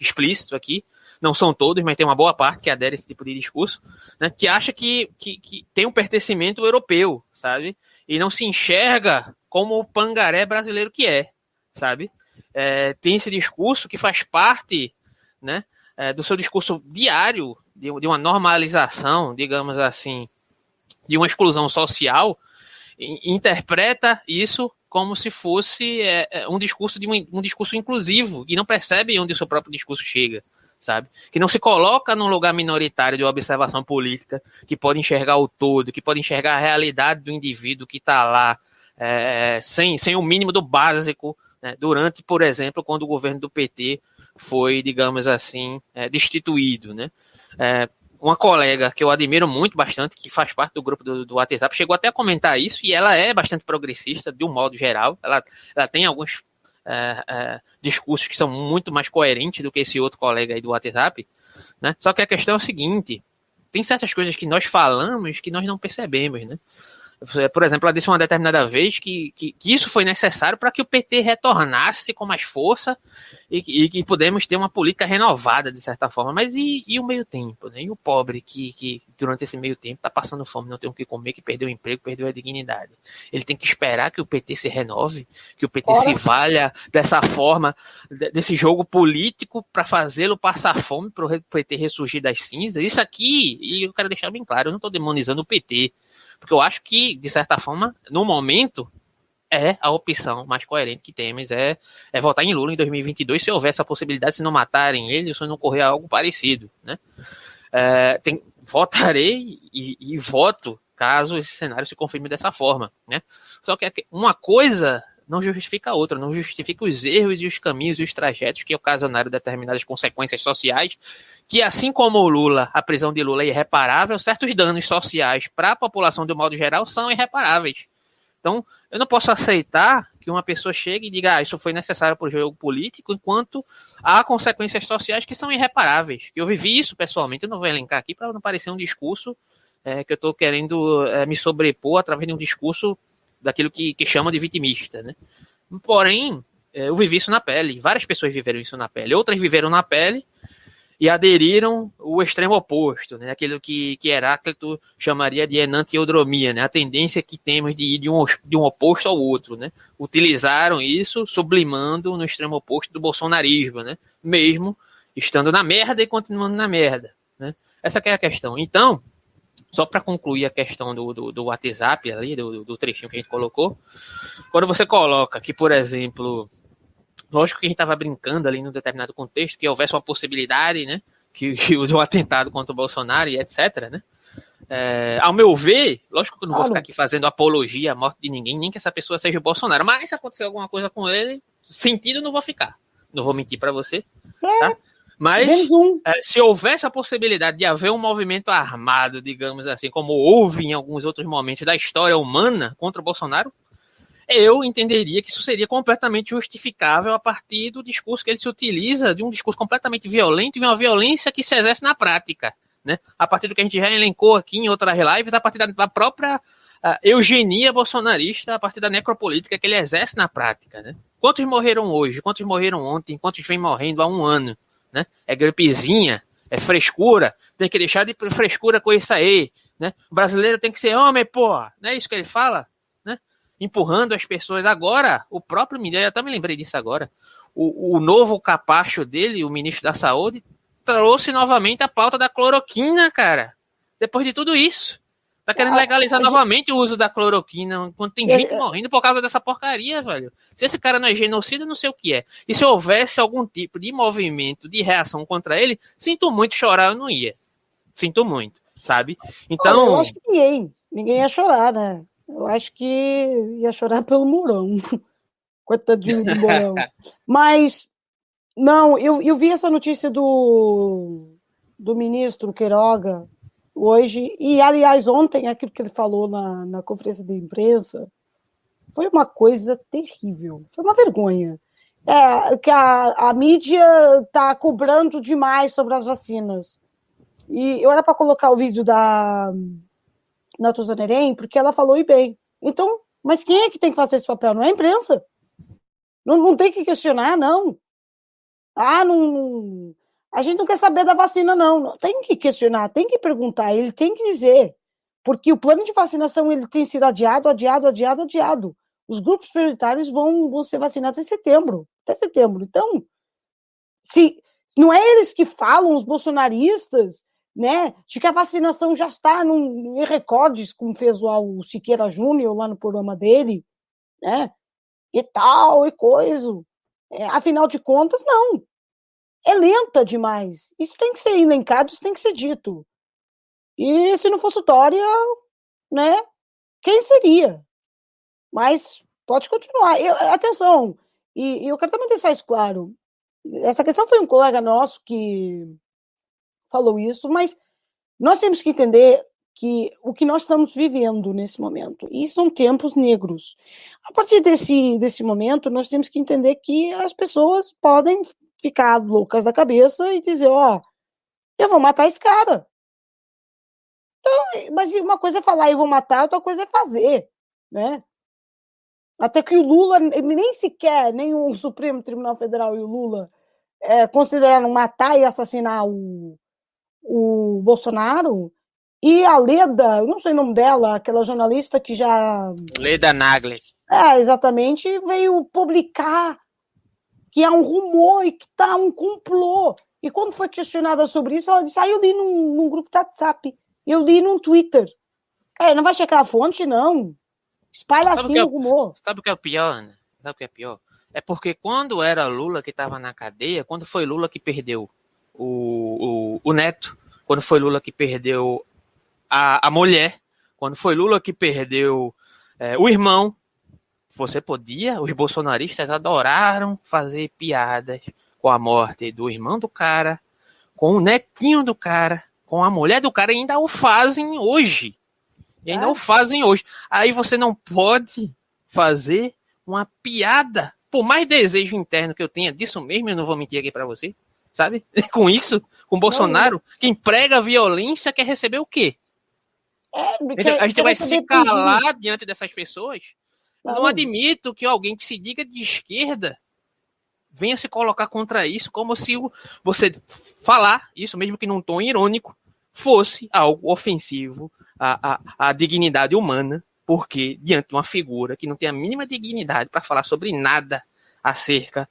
explícito aqui, não são todos, mas tem uma boa parte que adere a esse tipo de discurso, né, que acha que tem um pertencimento europeu, sabe? E não se enxerga como o pangaré brasileiro que é, sabe? Tem esse discurso que faz parte, né, do seu discurso diário, de uma normalização, digamos assim, de uma exclusão social, interpreta isso como se fosse um discurso um discurso inclusivo e não percebe onde o seu próprio discurso chega, sabe? Que não se coloca num lugar minoritário de observação política, que pode enxergar o todo, que pode enxergar a realidade do indivíduo que está lá, sem o mínimo do básico, né? Durante, por exemplo, quando o governo do PT foi, digamos assim, destituído, né? Uma colega que eu admiro muito bastante, que faz parte do grupo do WhatsApp, chegou até a comentar isso, e ela é bastante progressista, de um modo geral. Ela tem alguns discursos que são muito mais coerentes do que esse outro colega aí do WhatsApp, né? Só que a questão é o seguinte, tem certas coisas que nós falamos que nós não percebemos, né? Por exemplo, ela disse uma determinada vez que isso foi necessário para que o PT retornasse com mais força e que pudemos ter uma política renovada, de certa forma. Mas e o meio tempo, né? E o pobre que durante esse meio tempo está passando fome, não tem o que comer, que perdeu o emprego, perdeu a dignidade. Ele tem que esperar que o PT se renove, que o PT se valha dessa forma, desse jogo político para fazê-lo passar fome, para o PT ressurgir das cinzas. Isso aqui, e eu quero deixar bem claro, eu não estou demonizando o PT, porque eu acho que, de certa forma, no momento, a opção mais coerente que temos é votar em Lula em 2022, se houver essa possibilidade, se não matarem ele, se não ocorrer algo parecido, né? Votarei e voto caso esse cenário se confirme dessa forma, né? Só que uma coisa não justifica a outra, não justifica os erros e os caminhos e os trajetos que ocasionaram determinadas consequências sociais, que assim como o Lula, a prisão de Lula é irreparável, certos danos sociais para a população de um modo geral são irreparáveis. Então, eu não posso aceitar que uma pessoa chegue e diga, isso foi necessário para o jogo político, enquanto há consequências sociais que são irreparáveis. Eu vivi isso pessoalmente, eu não vou elencar aqui para não parecer um discurso que eu estou querendo me sobrepor através de um discurso daquilo que chama de vitimista, né? Porém, eu vivi isso na pele, várias pessoas viveram isso na pele, outras viveram na pele e aderiram o extremo oposto, né? Aquilo que Heráclito chamaria de enantiodromia, né? A tendência que temos de ir de um oposto ao outro, né? Utilizaram isso sublimando no extremo oposto do bolsonarismo, né? Mesmo estando na merda e continuando na merda, né? Essa que é a questão. Então, só para concluir a questão do WhatsApp ali, do trechinho que a gente colocou, quando você coloca que, por exemplo, lógico que a gente estava brincando ali num determinado contexto, que houvesse uma possibilidade, né, de um atentado contra o Bolsonaro e etc, né? Ao meu ver, lógico que eu não vou ficar aqui fazendo apologia à morte de ninguém, nem que essa pessoa seja o Bolsonaro, mas se acontecer alguma coisa com ele, sentido não vou ficar. Não vou mentir para você, tá? Mas se houvesse a possibilidade de haver um movimento armado, digamos assim, como houve em alguns outros momentos da história humana contra o Bolsonaro, eu entenderia que isso seria completamente justificável a partir do discurso que ele se utiliza, de um discurso completamente violento e uma violência que se exerce na prática, né? A partir do que a gente já elencou aqui em outras lives, a partir da própria eugenia bolsonarista, a partir da necropolítica que ele exerce na prática, né? Quantos morreram hoje? Quantos morreram ontem? Quantos vêm morrendo há um ano? Né? É gripezinha, é frescura, tem que deixar de frescura com isso aí, né? O brasileiro tem que ser homem, porra, não é isso que ele fala, né? Empurrando as pessoas. Agora, o próprio ministro, eu até me lembrei disso agora, o novo capacho dele, o ministro da Saúde, trouxe novamente a pauta da cloroquina, cara, depois de tudo isso. Tá querendo legalizar novamente o uso da cloroquina, enquanto tem gente morrendo por causa dessa porcaria, velho. Se esse cara não é genocida, eu não sei o que é. E se houvesse algum tipo de movimento, de reação contra ele, sinto muito chorar, eu não ia. Sinto muito, sabe? Então... Olha, eu acho que ninguém ia chorar, né? Eu acho que ia chorar pelo Mourão. Coitadinho do Mourão. Mas, não, eu vi essa notícia do ministro Queiroga hoje, e aliás ontem, aquilo que ele falou na conferência de imprensa, foi uma coisa terrível, foi uma vergonha. Que a mídia está cobrando demais sobre as vacinas. E eu era para colocar o vídeo da Natuza Nerem, porque ela falou e bem. Então, mas quem é que tem que fazer esse papel? Não é a imprensa. Não tem que questionar, não. Não, a gente não quer saber da vacina, não. Tem que questionar, tem que perguntar, ele tem que dizer. Porque o plano de vacinação ele tem sido adiado. Os grupos prioritários vão ser vacinados em setembro, até setembro. Então, se não é eles que falam, os bolsonaristas, né, de que a vacinação já está em recordes, como fez o Siqueira Júnior lá no programa dele, né, e tal, e coisa. Afinal de contas, não. É lenta demais. Isso tem que ser elencado, isso tem que ser dito. E se não fosse o Dória, né, quem seria? Mas pode continuar. Atenção, e eu quero também deixar isso claro. Essa questão foi um colega nosso que falou isso, mas nós temos que entender que o que nós estamos vivendo nesse momento, e são tempos negros. A partir desse momento, nós temos que entender que as pessoas podem ficar loucas da cabeça e dizer, eu vou matar esse cara. Então, mas uma coisa é falar, eu vou matar, outra coisa é fazer, né? Até que o Lula, nem sequer, nem o Supremo Tribunal Federal e o Lula consideraram matar e assassinar o Bolsonaro. E a Leda, eu não sei o nome dela, aquela jornalista que já... Leda Nagli. Exatamente, veio publicar que há um rumor e que está um complô. E quando foi questionada sobre isso, ela disse, eu li num grupo de WhatsApp, eu li num Twitter. Não vai checar a fonte, não. Espalha assim o rumor. Sabe o que é o pior, Ana? Sabe o que é pior? É porque quando era Lula que estava na cadeia, quando foi Lula que perdeu o neto, quando foi Lula que perdeu a mulher, quando foi Lula que perdeu o irmão, você podia, os bolsonaristas adoraram fazer piadas com a morte do irmão do cara, com o netinho do cara, com a mulher do cara, e ainda o fazem hoje. E ainda o fazem hoje. Aí você não pode fazer uma piada, por mais desejo interno que eu tenha disso mesmo, eu não vou mentir aqui pra você, sabe? Com isso, com Bolsonaro, quem prega violência quer receber o quê? A gente vai se calar diante dessas pessoas? Eu não admito que alguém que se diga de esquerda venha se colocar contra isso, como se você falar isso, mesmo que num tom irônico, fosse algo ofensivo à dignidade humana, porque diante de uma figura que não tem a mínima dignidade para falar sobre nada acerca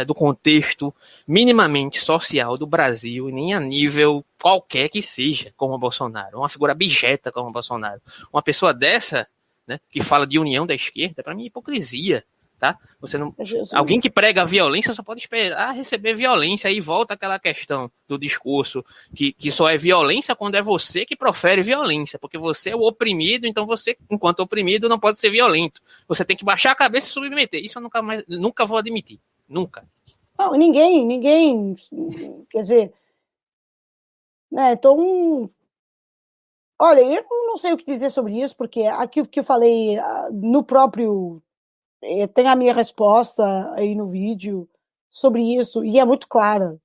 do contexto minimamente social do Brasil, nem a nível qualquer que seja, como o Bolsonaro, uma figura abjeta como o Bolsonaro. Uma pessoa dessa, né, que fala de união da esquerda, para mim é hipocrisia. Tá? Você não... Alguém que prega a violência só pode esperar receber violência. Aí volta aquela questão do discurso que só é violência quando é você que profere violência, porque você é o oprimido, então você, enquanto oprimido, não pode ser violento. Você tem que baixar a cabeça e submeter. Isso eu nunca vou admitir. Nunca. Não, ninguém, quer dizer, né, então, olha, eu não sei o que dizer sobre isso, porque aquilo que eu falei no próprio tem a minha resposta aí no vídeo sobre isso, e é muito clara,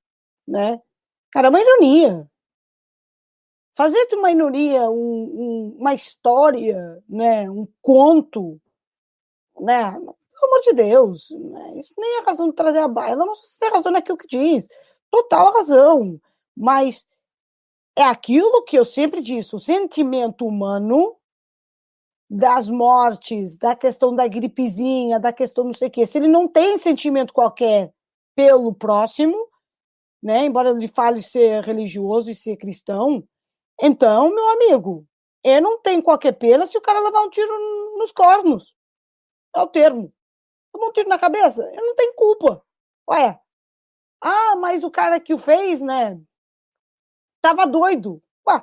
né? Cara, é uma ironia. Fazer de uma ironia uma história, né? Um conto, né? Pelo amor de Deus, né? Isso nem é razão de trazer a baila, mas você tem razão naquilo que diz. Total razão. Mas é aquilo que eu sempre disse, o sentimento humano das mortes, da questão da gripezinha, da questão não sei o quê, se ele não tem sentimento qualquer pelo próximo, né, embora ele fale ser religioso e ser cristão, então, meu amigo, eu não tenho qualquer pena se o cara levar um tiro nos cornos. É o termo. Tomar um tiro na cabeça, eu não tenho culpa. Ué, mas o cara que o fez, né, tava doido. Ué,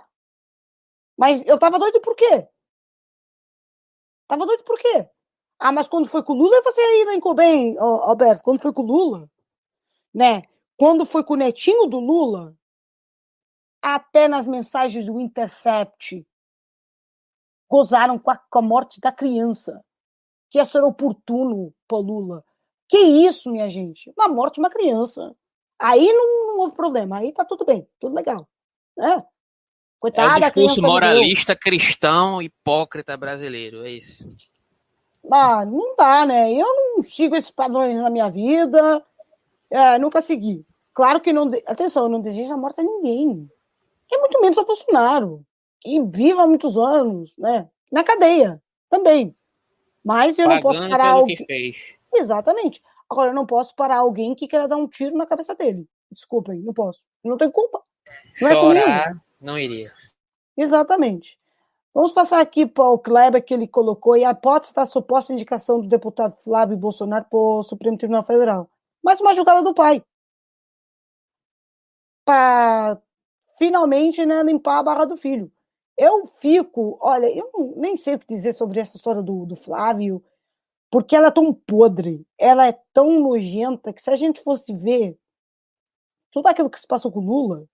mas eu tava doido por quê? Tava doido por quê? Mas quando foi com o Lula, você aí elencou bem, Alberto, quando foi com o Lula, né? Quando foi com o netinho do Lula, até nas mensagens do Intercept, gozaram com a morte da criança, que ia ser oportuno para Lula. Que isso, minha gente? Uma morte de uma criança. Aí não houve problema, aí tá tudo bem, tudo legal. Né? Coitada, é o discurso moralista, cristão, hipócrita brasileiro, é isso. Não dá, né? Eu não sigo esses padrões na minha vida. Nunca segui. Claro que não. Atenção, eu não desejo a morte a ninguém. E muito menos ao Bolsonaro, que vive há muitos anos, né? Na cadeia também. Mas eu não posso Pagando parar pelo que alguém. fez. Exatamente. Agora, eu não posso parar alguém que quer dar um tiro na cabeça dele. Desculpem, não posso. Eu não tenho culpa. Não é comigo. Chorar, não iria. Exatamente. Vamos passar aqui para o Kleber que ele colocou e a hipótese da suposta indicação do deputado Flávio Bolsonaro para o Supremo Tribunal Federal. Mais uma jogada do pai. Para finalmente, né, limpar a barra do filho. Olha, eu nem sei o que dizer sobre essa história do Flávio, porque ela é tão podre, ela é tão nojenta, que se a gente fosse ver tudo aquilo que se passou com o Lula,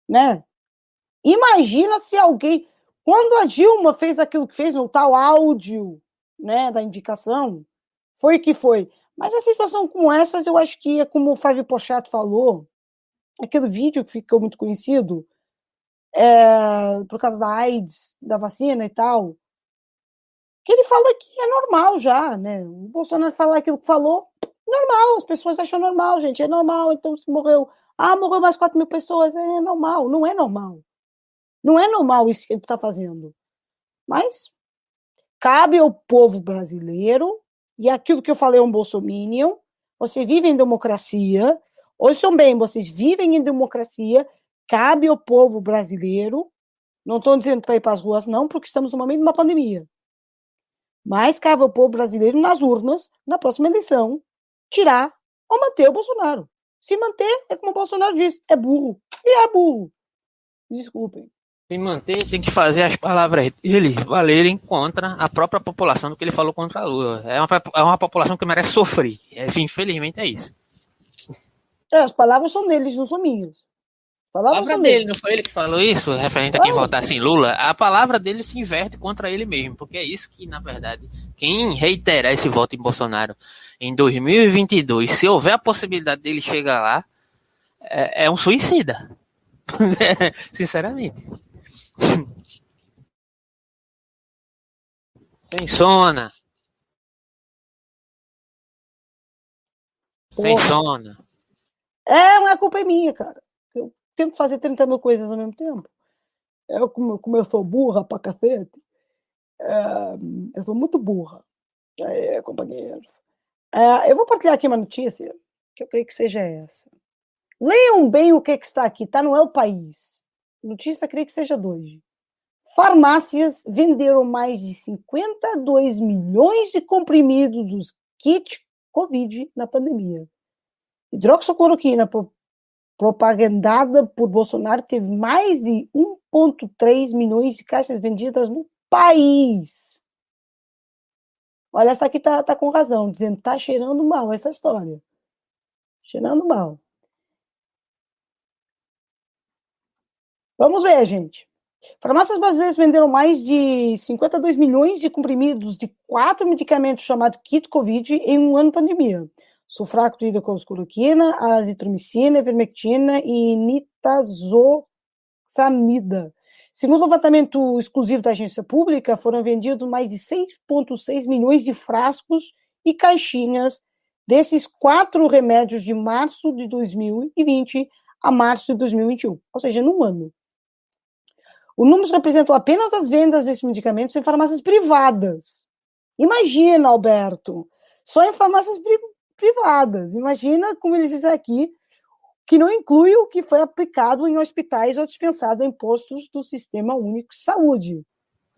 né? Imagina se alguém. Quando a Dilma fez aquilo que fez no tal áudio, né, da indicação, foi que foi. Mas a situação como essas, eu acho que é como o Fábio Pochato falou, aquele vídeo que ficou muito conhecido, por causa da AIDS, da vacina e tal, que ele fala que é normal já, né? O Bolsonaro falar aquilo que falou, normal, as pessoas acham normal, gente, é normal, então se morreu, morreu mais 4 mil pessoas, é normal, não é normal. Não é normal isso que ele está fazendo. Mas cabe ao povo brasileiro, e aquilo que eu falei é um bolsominion, você vive em democracia, ouçam bem, vocês vivem em democracia, cabe ao povo brasileiro, não estou dizendo para ir para as ruas não, porque estamos no momento de uma pandemia, mas cabe ao povo brasileiro nas urnas, na próxima eleição, tirar ou manter o Bolsonaro. Se manter, é como o Bolsonaro disse, é burro. E é burro. Desculpem. Se manter, tem que fazer as palavras dele valerem contra a própria população do que ele falou contra a Lula. É uma população que merece sofrer. Infelizmente é isso. As palavras são deles, não são minhas. A Palavras palavra são dele, deles. não foi ele que falou isso, referente a quem votasse em Lula? A palavra dele se inverte contra ele mesmo, porque é isso que, na verdade, quem reiterar esse voto em Bolsonaro em 2022, se houver a possibilidade dele chegar lá, é um suicida. Sinceramente. Sem sona. Sem sona. Não é culpa minha, cara. Eu tento fazer 30 mil coisas ao mesmo tempo. Como eu sou burra pra cacete, eu sou muito burra, companheiros. Eu vou partilhar aqui uma notícia, que eu creio que seja essa. Leiam bem o que está aqui, tá? Não é o país. Notícia, creio que seja de hoje. Farmácias venderam mais de 52 milhões de comprimidos dos kits Covid na pandemia. Hidroxicloroquina propagandada por Bolsonaro teve mais de 1,3 milhões de caixas vendidas no país. Olha, essa aqui tá com razão, dizendo que tá cheirando mal essa história. Cheirando mal. Vamos ver, gente. Farmácias brasileiras venderam mais de 52 milhões de comprimidos de 4 medicamentos chamados kit Covid em um ano de pandemia. Sulfato de hidroxicloroquina, azitromicina, ivermectina e nitazoxamida. Segundo o levantamento exclusivo da agência pública, foram vendidos mais de 6,6 milhões de frascos e caixinhas desses 4 remédios de março de 2020 a março de 2021, ou seja, num ano. O número representou apenas as vendas desses medicamentos em farmácias privadas. Imagina, Alberto, só em farmácias privadas. Imagina, como eles dizem aqui, que não inclui o que foi aplicado em hospitais ou dispensado em postos do Sistema Único de Saúde.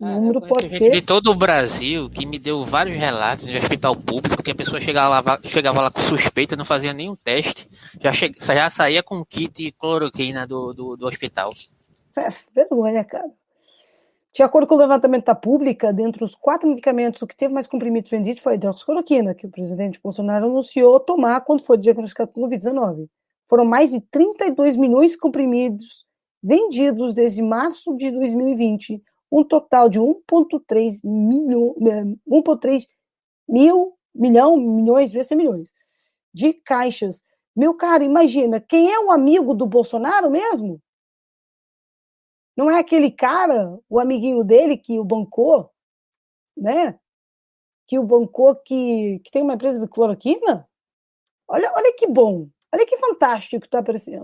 O número pode gente ser... de todo o Brasil que me deu vários relatos de hospital público que a pessoa chegava lá com suspeita, não fazia nenhum teste, já saía com kit de cloroquina do hospital. Vergonha, cara. De acordo com o levantamento da Pública, dentre os 4 medicamentos, o que teve mais comprimidos vendidos foi a hidroxicloroquina, que o presidente Bolsonaro anunciou tomar quando foi diagnosticado com Covid-19. Foram mais de 32 milhões de comprimidos vendidos desde março de 2020, um total de 1,3 milhões de caixas. Meu cara, imagina, quem é um amigo do Bolsonaro mesmo? Não é aquele cara, o amiguinho dele que o bancou, né? Que o bancou que tem uma empresa de cloroquina? Olha que bom. Olha que fantástico que está aparecendo.